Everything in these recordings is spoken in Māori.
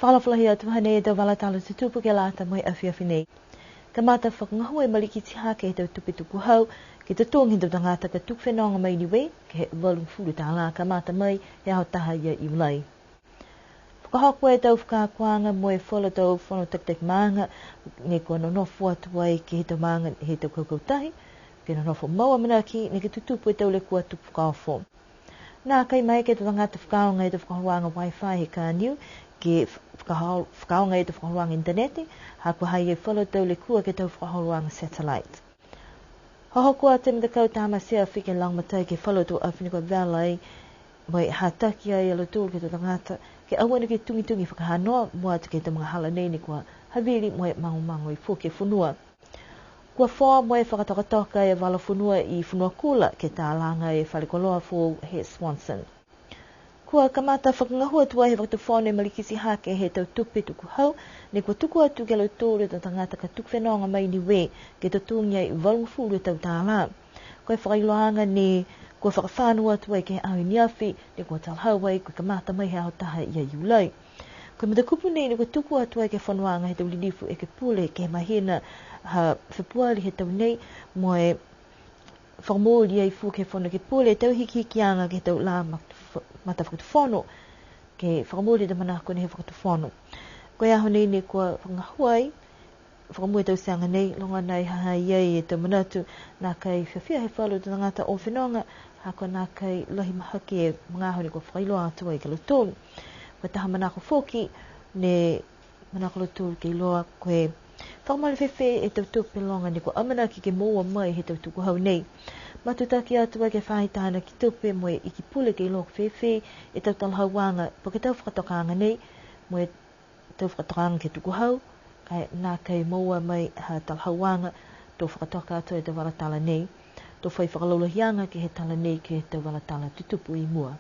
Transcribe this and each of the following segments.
Whalawhalahi atu hane e tau walatala te tupu ke lata mai awhiawhi nei. Ka mata whakangahu e maliki ti hake he tau tupi tuku hau, ke te tōngi tau tangata ka tuk whenonga mai niwe, ke he walu furu tā la ka mata mai he hao taha ia i ulai. Whakahoko e tau whakakuanga mo e whala tau whono tak maanga, ne kua no nofu atu ai ke he tau maanga he tau kaukautahi, ke no nofu maua manaki, ne ke tutupu e tau le kua tupu whakawho. Nā kai mai ke tau tangata whakaonga e tau whakahuanga wifi he ka niu, ke whakaonga e tau whakahuanga interneti, hako hai e whala tau le kua ke tau whakahuanga satellite. Hohokoa te mtakau tāma sea whike langmatai ke whala tau Awhiniko Valley, mai hataki ai ala tūru ke tau tangata, ke awana ke tungi whakahanoa, mua atu ke tau mga hala nei ni kua haviri moe mango i fuke funua. Kua whoa moe whakatokatoka e wala funua i funua kula ke tā langa e whalikoloa fō he Swanson. Kua kamata whakangahua tua he whakatawhone malikisi hake he tau tupe tuku hau, ne kua tuku atu ke lau tōre tau tangata ka tuku whenonga mai ni we ke tau tūngia i walungfuru tau tāla. Kua whakailoanga ne kua whakawhanua atu ai ke awi niawhi, ne kua talhau ai kua kamata mai he aotaha ia iulai. Kua matakupu nei ne kua tuku atu ai ke whanuanga he tau lilifu e ke pule ke mahina ha whipuali he tau nei moe whakamōri ai fu ke whana ke pule tau hikianga ke tau la mata whakatawhono ke whakamōri da manako ne he whakatawhono. Koe aho nei ne kua whangahuai whakamua tau seanga nei longa nei haha iei e tau manatu nā kai whiawhia he whalu tau ngata o whenonga hako nā kai lahi mahake e mga aho ne kua whailoa atu ai ke lotonu. Koe taha manako whoki ne manako lotonu ke iloa koe whakamale whewhe e tau tupe longa ne kua amanaki ke moa mai he tau tuku hau nei. Matutaki atu ai ke whahitana ki tupe moe i ki pule ke iloko whewhe e tau talhauanga po ke tau whakatokanga nei moe tau whakatokanga ke tuku hau kai nā kai moa mai ha talhauanga tau whakatoka atu e tau walatala nei tau whai whakalaulahianga ke he tala nei ke he tau walatala tutupu i mua.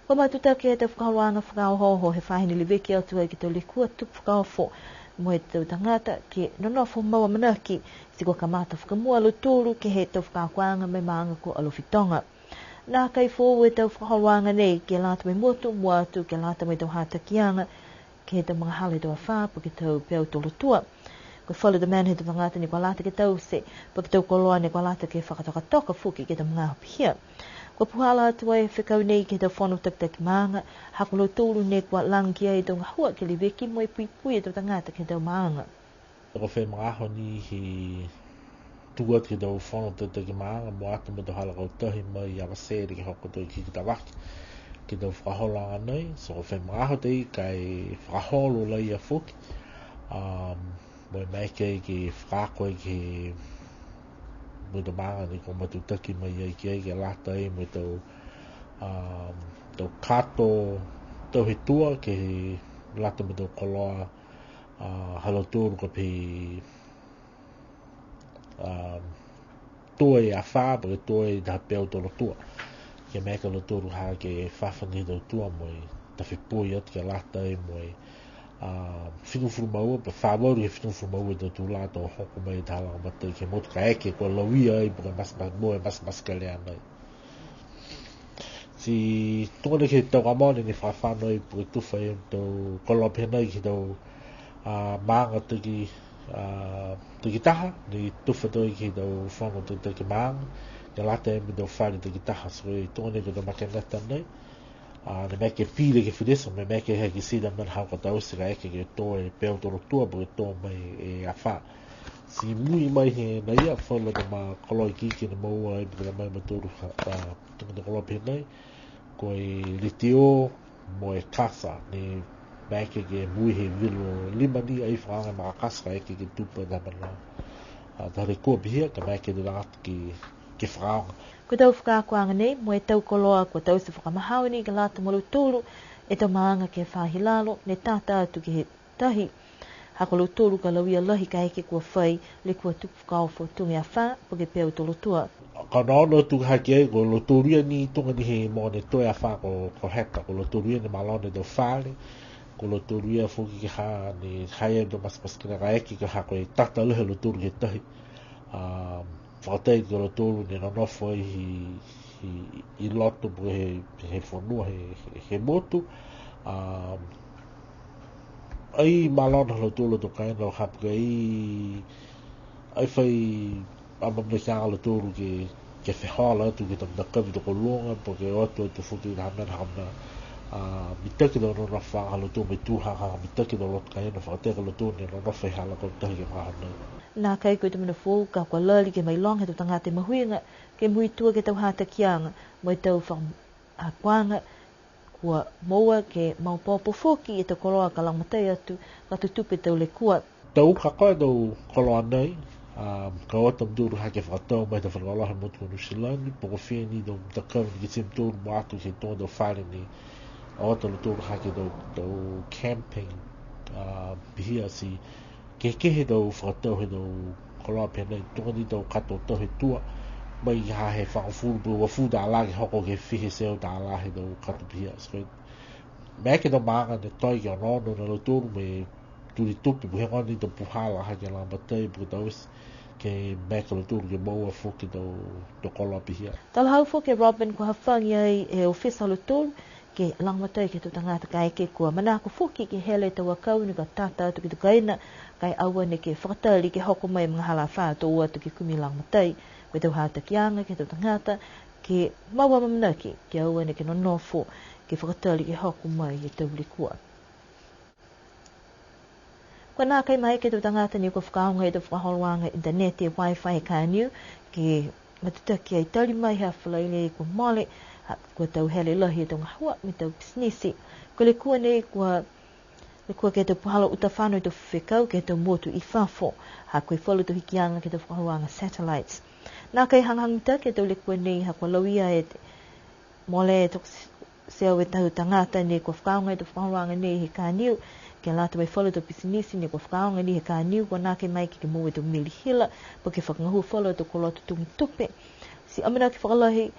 Kua matutaki e tau whakahoanga whakaohoho he whahini liweki atu ai ki tau lekua tupu whakaofo moe tau tangata ke nonofo maua manaki si kua kamata whakamua lotoro ke he tau whakakuanga mai maanga ko alofitonga. Nā kai fōu e tau whakahoanga nei ke lata mai motu mua atu ke lata mai tau hatakianga ke he tau mga hale tau awha po ke tau peo tolotua. Kua whalu da man he tau tangata ni kua lata ke tau se po ke tau koloa ni kua lata ke whakatoka fuki ke tau mga hapihia. Kua puhala atu ai whekau nei ke tau whanu tak maanga, hako lo tōru ne kua langia e tau ngahua ke li weki moe pui e tau tangata ke tau maanga. Ko whai mga aho ni he tuat ke tau whanu tak maanga, mo atu me tau halakau tahi mai awa sere ke hoko tau ki kita waki ke tau whakaholanga nei, so ko whai mga aho tei kai whakaholo lai a whuki, moe mai kei ke whakakoe ke mo tau maanga ni ko matutaki mai ai ke lata e mo tau kato tau he tua ke lata mo tau koloa halotoro ko pe tua e a wha pa ke tua e taha peo tolo tua ke meka lotoro ha ke whawhani tau tua mo e tawhipui atu ke lata e mo e whinufuru maua, pa whawaru he whinufuru maua e tau lata o hoko mai e tahalanga matai ke motu ka eke kua lawia e buka mas kalea nei. Si tungane ke tau amone ni whawhano e buka tuwha e tau kolope nei ki tau maanga tiki taha, ni tuwha toi ki tau whango tiki maanga, ke lata e mi tau whare tiki taha, so e tungane ke tau makeneta nei. Ne meke pile ke whidesa, me meke heki sida man hauka tau se ka eke ke tō e peo toro tua, po ke tō mai e a wha. Si mui mai he na ia, whala ta ma koloi kiki na maua e bika mai matoru tungata kolope nei, ko e litio mo e kasa, ne meke ke mui he vilo lima ni ai whaanga ma kasa ka eke ke tupa na mana. Tare kua bihia, ka meke te rangata ke whaanga. Ko tau whakakuanga nei, mo e tau koloa ko tau se whakamahau ni ka lata molo tōru e tau maanga ke whahilalo ne tāta atu ke he tahi. Hako lo tōru ka lauia lahi ka eke kua whai le kua tuku whakaofo tungi a wha po ke peo tolo tua. Ka naono tuku haki ai ko lo tōruia ni tunga ni he mo ne toi a wha ko heka, ko lo tōruia ni malone do whare, ko lo tōruia fuki ke ha ni haia do maskina ka eke ka hako e tata lehe lo tōru ke tahi. Whakatei ko lo tōru ni nonofo i loto po he whanua he motu, ai malon halo tulu to kai no hap gai ai fai amam de sang halo tulu ke fe hala tu ke tam da kavi to kolonga porque otto to fuki na hamna mitaki do no fa halo tu me tu ha mitaki do lot kai no fa te halo tu ne no fa hala ko ta ke ma no na kai ko te mena fo ka ko lali ke mai long he to tanga te mahuinga ke mui tu ke tau hata kianga mai tau fa a kwanga kua moa ke mau popo foki e te koloa ka langmatai atu ka tu tupe tau le kua. Tau ka koe tau koloa nei, ka otam duru hake whakatau mai ta whanaloha motu o Nusilani, poko whini tau takau ni ki tim tūru mo atu ke tōna tau whare ni otam duru hake tau camping pihia si ke kehe tau whakatau he tau koloa pia nei, tōna ni tau kato tau he tua mai ha he whakafuru pu wa fu da la ke hoko ke whihe seo da la he tau kato pihia. So, mea ke tau maanga ne toi ki anono na lo tūru me turi tupi pu henga ni tau puhala hake la matai pu tau ke mea ke lo tūru ke maua fuki tau koloa pihia. Tala hau fo ke Robin ko hawhangi ai e ofisa lo tūru ke langmatai ke tu tangata kai ke kua manako fuki ke hele tau akau ni ka tata atu ki tu kaina kai awa ne ke whakatali ke hoko mai mga hala wha tau atu ki kumi langmatai ko tau hata kianga ke tau tangata ke maua mamanaki ke awa ne ke nonofo ke whakatali ke hoko mai e tau likua. Kua nā kai mai ke tau tangata ni ko whakaonga e tau whakaholwanga internet e wifi e kāniu ke matutaki ai tari mai hea whalaile ko mole kua tau hele lahi e tau ngahua me tau pisnisi. Ko le kua nei kua le kua ke tau puhala uta whanau tau whiwhekau ke tau motu i whafo ha koe whalu tau hikianga ke tau whakahuanga satellites. Nā kai hanghangita ke tau le kua nei ha kua lauia e te mole e tau seo e tau tangata nei kua whakaonga e tau whakahuanga nei he kāniu ke lata mai whalu tau pisnisi nei kua whakaonga nei he kāniu kua nā kai mai ke mua e tau milihila pa ke whakangahua whalu tau kolotu tungi tupe. Si amana ke whakalahi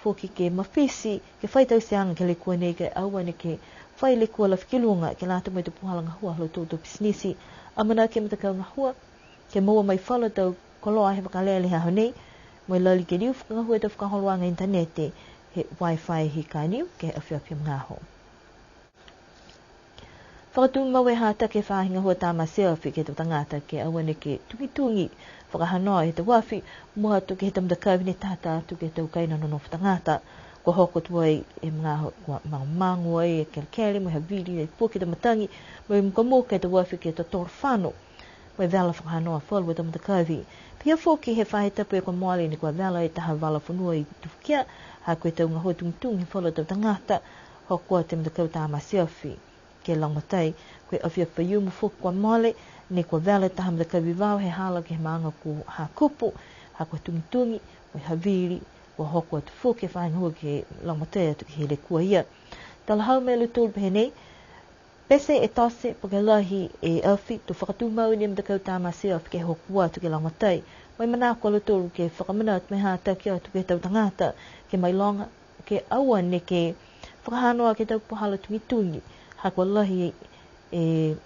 foki ke mawhisi ke whaitau seanga ke le kua nei ke aua ne ke whai le kua lawhikilunga ke lata mai te puhala ngahua halo tau pisnisi. Amana ke matakau ngahua ke mua mai whala tau koloa he wakalele ha honei mai lali ke liu whakangahua tau whakaholwanga internete he wifi he kāniu ke awhiawhia ngaho. Whakatū mawe hata ke whahinga hua tāma seawhi ke tau tangata ke aua ne ke tungi whakahanoa he te wafi mua atu ke he tamdakawi ne tata atu ke tau kaina nono whatangata. Ko hoko tuai e mga mangu ai e kelkele mo he vili e puke te matangi mo e mukamuka e te wafi ke te tōra whano mo e vela whakahanoa whalu e tamdakawi. Pia fōki he whahe tapu e kwa moale ni kua vela e taha wala whanua i tuwhikia ha koe tau ngahua tungi whalu tau tangata hokoa te mdakau tāma seawhi. Ke langmatai, koe awhia whaiumu fōki kwa mole, ne kua vela taha mdakawi wau he hala ke he maanga ku ha kupu, ha kua tungi, mo he haviri, kua hoko atu fōki e whainhua ke langmatai atu ke hele kua ia. Tala hau me lutulu pehe nei, pese e tose po ke lahi e awhi, tu whakatū mau ni mdakau tāma seawhi ke hokua atu ke langmatai, mai mana kua lutulu ke whakamana atu me hata ki atu ke tau tangata, ke mai longa, ke aua ne ke whakahanoa ke tau puhala tungi, ha kua lahi e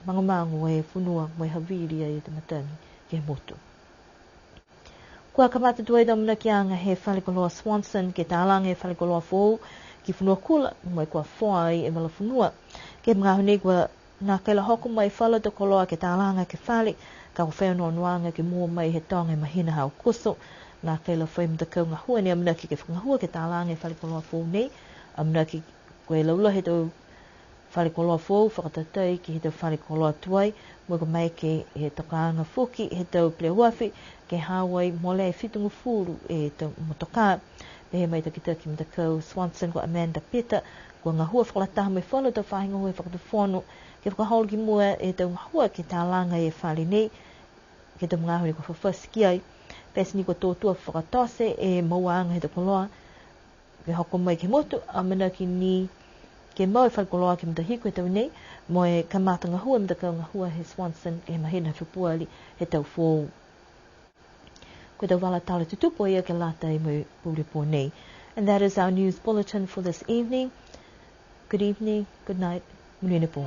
mangamangu e whunua mai haviri ai te matangi ke motu. Kua kamata tuai tau mana ki anga he whalikoloa Swanson ke tālanga e whalikoloa fōu ki whunua kula mai kua whai e mala whunua. Ke mga hone kua nā kaila hoko mai whala te koloa ke tālanga ke whali ka whawhanoa nuanga ke mua mai he tonga e mahina hao kuso. Nā kaila whai mtakau ngā hua ni amina ki ke whangahua ke tālanga e whalikoloa fōu nei. Amina ki koe laula he tau whalikoloa fōu, whakatatai ki he tau whalikoloa tuai, mo ka mai ke he takaanga fuki, he tau plewafi, ke hawai mole e whitungu furu e tau motokaa. Pehe mai takita ki mtakau Swanson ko Amanda Peter, ko ngā hua whakalataha mai whanu tau whahinga hua e whakatawhono, ke whakaholo ki mua e tau ngā hua ke tālanga e whali nei, ke tau mga honi ko whawhasiki ai, pesi ni ko tōtua whakatose e mauanga he tau koloa, ke hoko mai ke motu, amana ki ni ke mau e whalikoloa ki mtahiko e tau nei, mo e kamata ngā hua mtakau ngā hua he Swanson ke mahina whipuali he tau fōu. Koe tau wala tala tutupo ia ke lata e mo pūripo nei. And that is our news bulletin for this evening. Good evening, good night, Munene po.